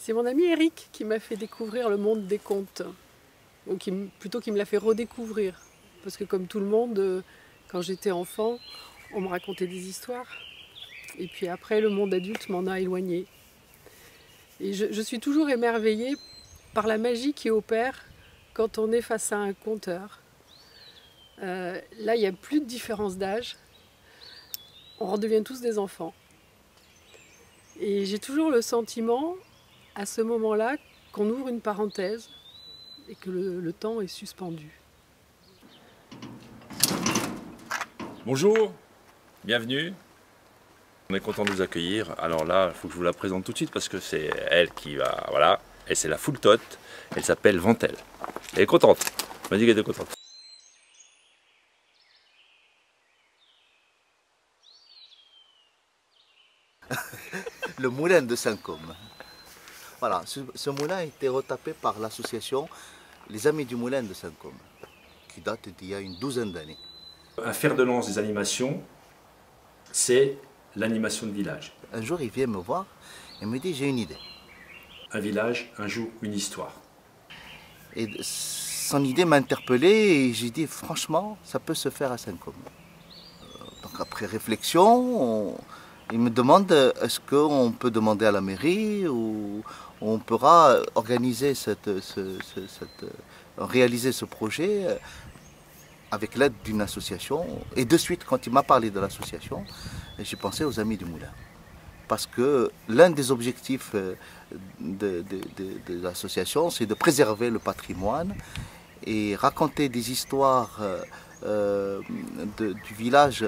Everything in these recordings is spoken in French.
C'est mon ami Eric qui m'a fait découvrir le monde des contes. Ou plutôt qui me l'a fait redécouvrir. Parce que comme tout le monde, quand j'étais enfant, on me racontait des histoires. Et puis après, le monde adulte m'en a éloigné. Et je suis toujours émerveillée par la magie qui opère quand on est face à un conteur. Là, il n'y a plus de différence d'âge. On redevient tous des enfants. Et j'ai toujours le sentiment, à ce moment-là, qu'on ouvre une parenthèse et que le temps est suspendu. Bonjour, bienvenue. On est content de vous accueillir. Alors là, il faut que je vous la présente tout de suite parce que c'est elle qui va... Voilà, et c'est la full tote. Elle s'appelle Ventelle. Elle est contente. Elle m'a dit qu'elle était contente. Le moulin de Saint-Côme. Voilà, ce moulin a été retapé par l'association Les Amis du Moulin de Saint-Côme, qui date d'il y a une douzaine d'années. Un fer de lance des animations, c'est l'animation de village. Un jour, il vient me voir et me dit « j'ai une idée ». Un village, un jour, une histoire. Et son idée m'a interpellé et j'ai dit « franchement, ça peut se faire à Saint-Côme ». Donc après réflexion, il me demande est-ce qu'on peut demander à la mairie ou on pourra organiser réaliser ce projet avec l'aide d'une association. Et de suite, quand il m'a parlé de l'association, j'ai pensé aux Amis du Moulin. Parce que l'un des objectifs de l'association, c'est de préserver le patrimoine et raconter des histoires du village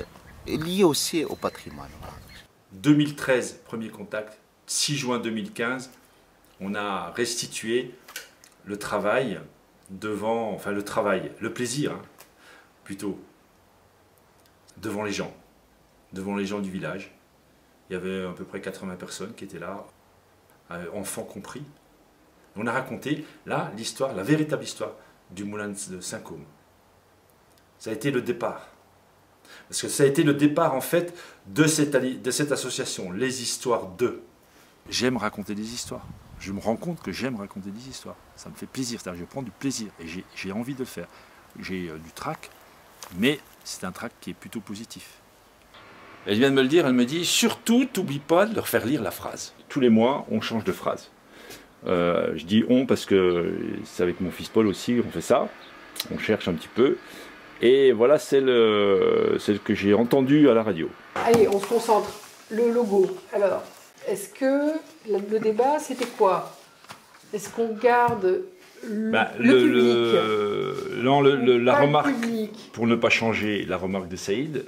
liées aussi au patrimoine. 2013, premier contact. 6 juin 2015, on a restitué le travail devant, enfin le plaisir, hein, plutôt, devant les gens du village. Il y avait à peu près 80 personnes qui étaient là, enfants compris. On a raconté, là, l'histoire, la véritable histoire du moulin de Saint-Côme. Ça a été le départ. Parce que ça a été le départ, en fait, de cette association, les histoires de. J'aime raconter des histoires. Je me rends compte que j'aime raconter des histoires. Ça me fait plaisir, c'est-à-dire je prends du plaisir et j'ai envie de le faire. J'ai du trac, mais c'est un trac qui est plutôt positif. Elle vient de me le dire, elle me dit, surtout, t'oublie pas de leur faire lire la phrase. Tous les mois, on change de phrase. Je dis on parce que c'est avec mon fils Paul aussi, on fait ça. On cherche un petit peu. Et voilà celle que j'ai entendue à la radio. Allez, on se concentre. Le logo. Alors, est-ce que le débat, c'était quoi? Est-ce qu'on garde le public? Non, la remarque, public. pour ne pas changer la remarque de Saïd,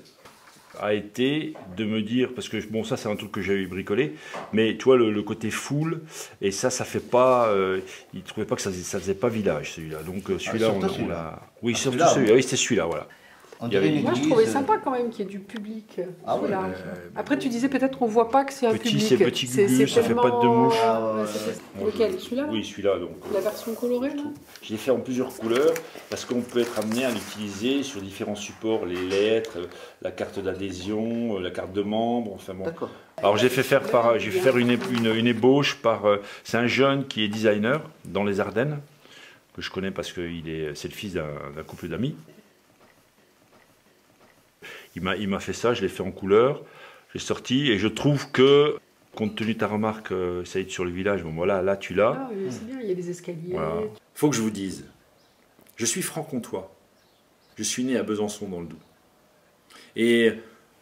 a été de me dire, parce que bon, ça c'est un truc que j'ai bricolé, mais tu vois le côté full, et ça fait pas, il trouvait pas que ça faisait pas village celui-là, donc celui-là on l'a... Oui, surtout celui-là, oui, c'était celui-là, voilà. Moi je trouvais sympa quand même qu'il y ait du public. Ah ouais, après tu disais peut-être qu'on voit pas que c'est un public. C'est petit gugu, ça fait pas de mouche. Lequel? Celui-là? Oui, celui-là. Donc, la version colorée là? Je l'ai fait en plusieurs couleurs parce qu'on peut être amené à l'utiliser sur différents supports, les lettres, la carte d'adhésion, la carte de membre, enfin bon. Alors j'ai fait faire une ébauche par... c'est un jeune qui est designer dans les Ardennes, que je connais parce que c'est le fils d'un couple d'amis. Il m'a fait ça, je l'ai fait en couleur, j'ai sorti et je trouve que, compte tenu de ta remarque, Saïd, sur le village, bon voilà, là tu l'as. Ah oui, c'est bien, il y a des escaliers. Voilà. Faut que je vous dise, je suis franc-comtois, je suis né à Besançon dans le Doubs. Et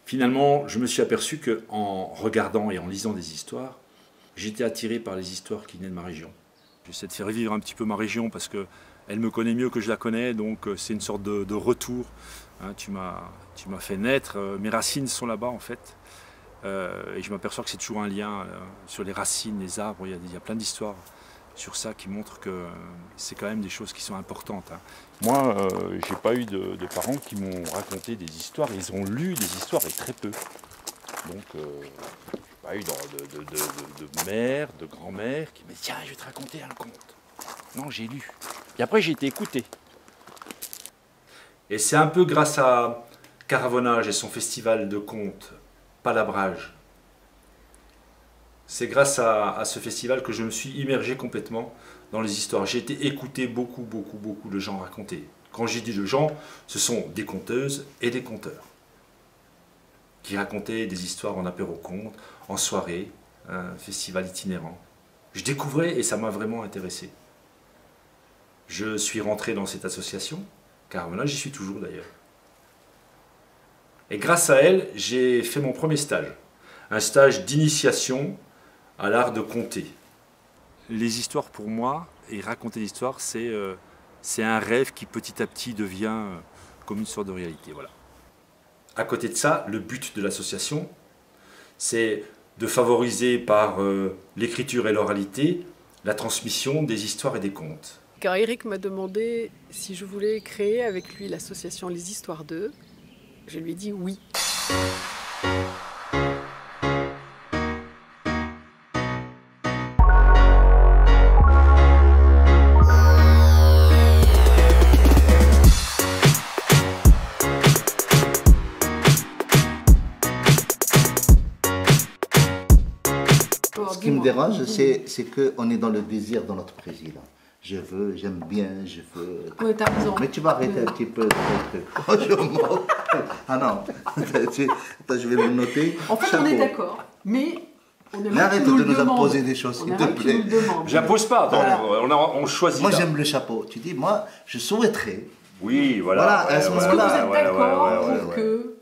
finalement, je me suis aperçu qu'en regardant et en lisant des histoires, j'étais attiré par les histoires qui venaient de ma région. J'essaie de faire vivre un petit peu ma région parce qu'elle me connaît mieux que je la connais, donc c'est une sorte de retour. Hein, tu m'as fait naître, mes racines sont là-bas en fait, et je m'aperçois que c'est toujours un lien sur les racines, les arbres, il y a plein d'histoires sur ça qui montrent que c'est quand même des choses qui sont importantes. Hein. Moi, j'ai pas eu de parents qui m'ont raconté des histoires, ils ont lu des histoires et très peu. Donc, j'ai pas eu de mère, de grand-mère qui m'a dit « Tiens, je vais te raconter un conte ». Non, j'ai lu. Et après, j'ai été écouté. Et c'est un peu grâce à Caravonnage et son festival de contes, Palabrage, C'est grâce à ce festival que je me suis immergé complètement dans les histoires. J'ai été écouter beaucoup de gens raconter. Quand j'ai dit de gens, ce sont des conteuses et des conteurs qui racontaient des histoires en apéro-conte, en soirée, un festival itinérant. Je découvrais et ça m'a vraiment intéressé. Je suis rentré dans cette association, car maintenant j'y suis toujours d'ailleurs. Et grâce à elle, j'ai fait mon premier stage. Un stage d'initiation à l'art de conter. Les histoires pour moi, et raconter l'histoire, c'est un rêve qui petit à petit devient comme une sorte de réalité. Voilà. À côté de ça, le but de l'association, c'est de favoriser par l'écriture et l'oralité la transmission des histoires et des contes. Car Eric m'a demandé si je voulais créer avec lui l'association Les Histoires d'eux. Je lui ai dit oui. Ce qui me dérange, c'est qu'on est dans le désir de notre président. Je veux, j'aime bien, je veux. Oui, t'as raison. Mais tu vas arrêter un petit peu de truc. Oh, je m'en... Ah non, je vais me noter. En fait, chapeau. on est d'accord. Mais on Mais arrête de nous imposer des choses, s'il te plaît. J'impose pas, Voilà. on choisit. Moi, j'aime le chapeau. Tu dis, moi, je souhaiterais. Oui, voilà. Voilà, à ce Est-ce que moment-là. vous êtes d'accord pour que